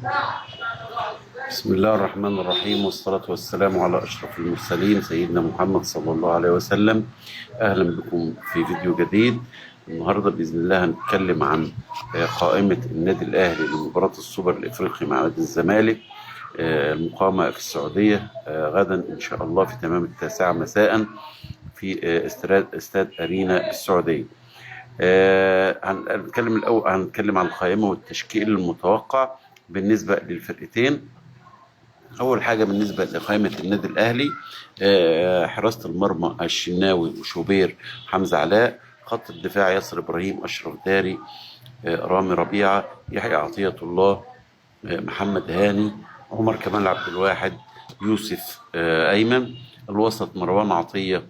بسم الله الرحمن الرحيم، والصلاة والسلام على أشرف المرسلين سيدنا محمد صلى الله عليه وسلم. أهلا بكم في فيديو جديد. النهاردة بإذن الله هنتكلم عن قائمة النادي الأهلي لمباراة السوبر الإفريقي مع نادي الزمالك المقامة في السعودية غدا إن شاء الله في تمام 9 مساء في استاد أرينا السعودية. هنتكلم الأول، هنتكلم عن القائمة والتشكيل المتوقع بالنسبة للفرقتين. أول حاجة بالنسبة لقائمة النادي الأهلي، حراسة المرمى الشناوي وشوبير حمزة علاء، خط الدفاع ياسر إبراهيم أشرف داري رامي ربيعة يحيى عطية الله محمد هاني عمر كمال عبد الواحد يوسف أيمن. الوسط مروان عطية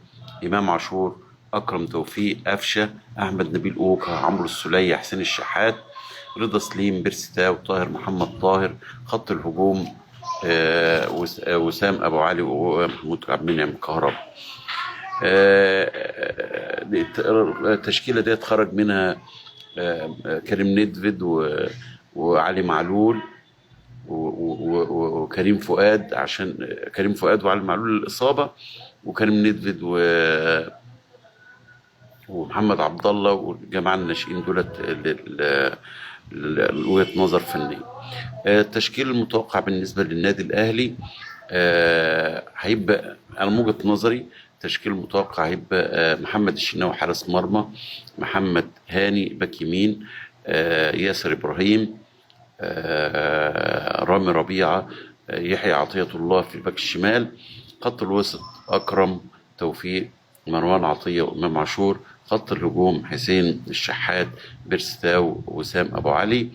إمام عاشور أكرم توفيق أفشة أحمد نبيل أوكا عمرو السولية حسين الشحات رضا سليم بيرستاو طاهر محمد طاهر. خط الهجوم وسام أبو علي ومحمود عبد المنعم كهربا. التشكيلة دي خرج منها كريم نيدفيد وعلي معلول وكريم فؤاد، عشان كريم فؤاد وعلي معلول الإصابة، وكريم نيدفيد ومحمد عبد الله والجماعة الناشئين دولت وجهة نظر فنية. التشكيل المتوقع بالنسبة للنادي الأهلي هيبقى أنا من وجهة نظري التشكيل المتوقع هيبقى محمد الشناوي حارس مرمى، محمد هاني باك يمين، ياسر إبراهيم، رامي ربيعة، يحيى عطية الله في الباك الشمال. خط الوسط أكرم توفيق مروان عطية وإمام عاشور. خط الهجوم حسين الشحات بيرستاو وسام أبو علي.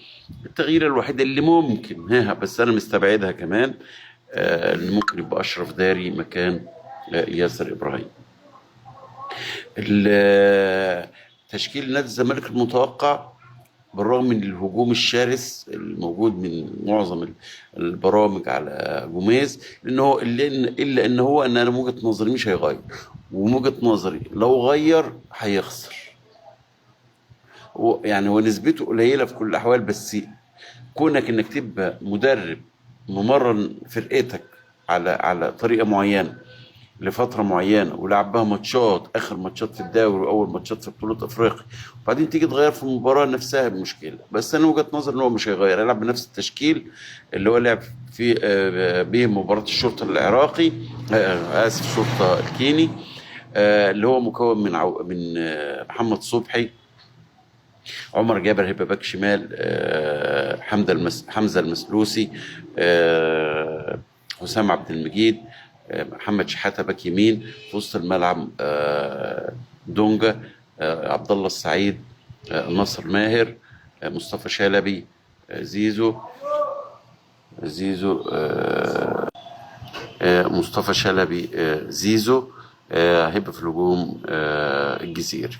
التغيير الوحيد اللي ممكن بس أنا مستبعدها كمان اللي ممكن يبقى أشرف داري مكان ياسر إبراهيم. تشكيل نادي الزمالك المتوقع بالرغم من الهجوم الشرس الموجود من معظم البرامج على جوميز، الا ان هو ان انا من وجهه نظري مش هيغير، ومن وجهه نظري لو غير هيخسر. يعني هو نسبته قليله في كل الاحوال، بس كونك انك تبقى مدرب ممرن فرقتك على طريقه معينه لفتره معينه ولعب بها ماتشات، اخر ماتشات في الدوري واول ماتشات في بطوله افريقيا، وبعدين تيجي تغير في المباراه نفسها بمشكله. بس انا وجهه نظري ان هو مش هيغير، هيلعب بنفس التشكيل اللي هو لعب في به مباراه الشرطه العراقي، اسف الشرطه الكيني، اللي هو مكون من محمد صبحي، عمر جابر هيبقى باك شمال، حمزه المسلوسي، حسام عبد المجيد، محمد شحاته باك يمين. في وسط الملعب دونجا، عبد الله السعيد، ناصر ماهر، مصطفى شلبي، زيزو مصطفى شلبي زيزو. هيبقى في الهجوم الجزيري.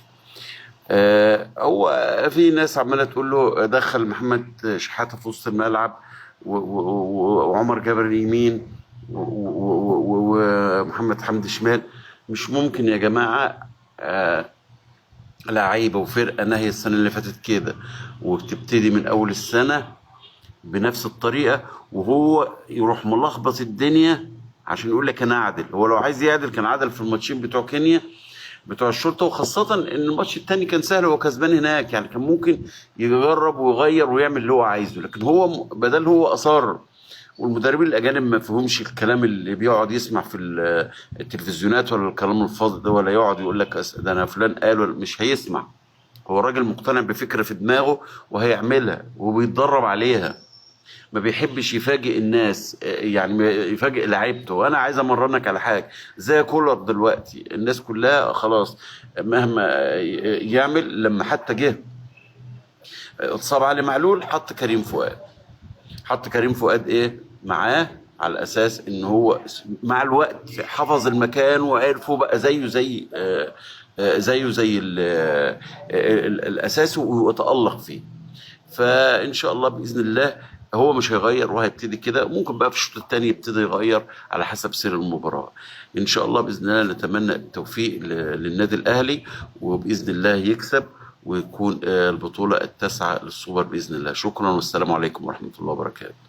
هو في ناس عماله تقول له دخل محمد شحاته في وسط الملعب وعمر جابر اليمين ومحمد حمدي شمال. مش ممكن يا جماعه لعيبه وفرقه نهي السنه اللي فاتت كده وبتبتدي من اول السنه بنفس الطريقه، وهو يروح ملخبط الدنيا عشان يقول لك انا اعدل. هو لو عايز يعدل كان عدل في الماتشين بتوع كينيا بتوع الشرطه، وخاصه ان الماتش التاني كان سهل وهو كسبان هناك، يعني كان ممكن يجرب ويغير ويعمل اللي هو عايزه. لكن هو بدل هو اصر، والمدربين الاجانب ما فيهمش الكلام اللي بيقعد يسمع في التلفزيونات ولا الكلام الفاضي ده، ولا يقعد يقول لك ده انا فلان قال، ولا مش هيسمع. هو الراجل مقتنع بفكره في دماغه وهيعملها وبيتدرب عليها، ما بيحبش يفاجئ الناس، يعني يفاجئ لعيبته. وانا عايز امرنك على حاجه زي كولر دلوقتي، الناس كلها خلاص مهما يعمل. لما حتى جه اتصاب علي معلول حط كريم فؤاد معاه، على اساس ان هو مع الوقت حفظ المكان وعرفه بقى زيه زي الاساس وتألق فيه. فان شاء الله باذن الله هو مش هيغير وهيبتدي كده، ممكن بقى في الشوط الثاني يبتدي يغير على حسب سير المباراه. ان شاء الله باذن الله نتمنى التوفيق للنادي الاهلي، وباذن الله يكسب ويكون البطوله التاسعه للسوبر باذن الله. شكرا والسلام عليكم ورحمه الله وبركاته.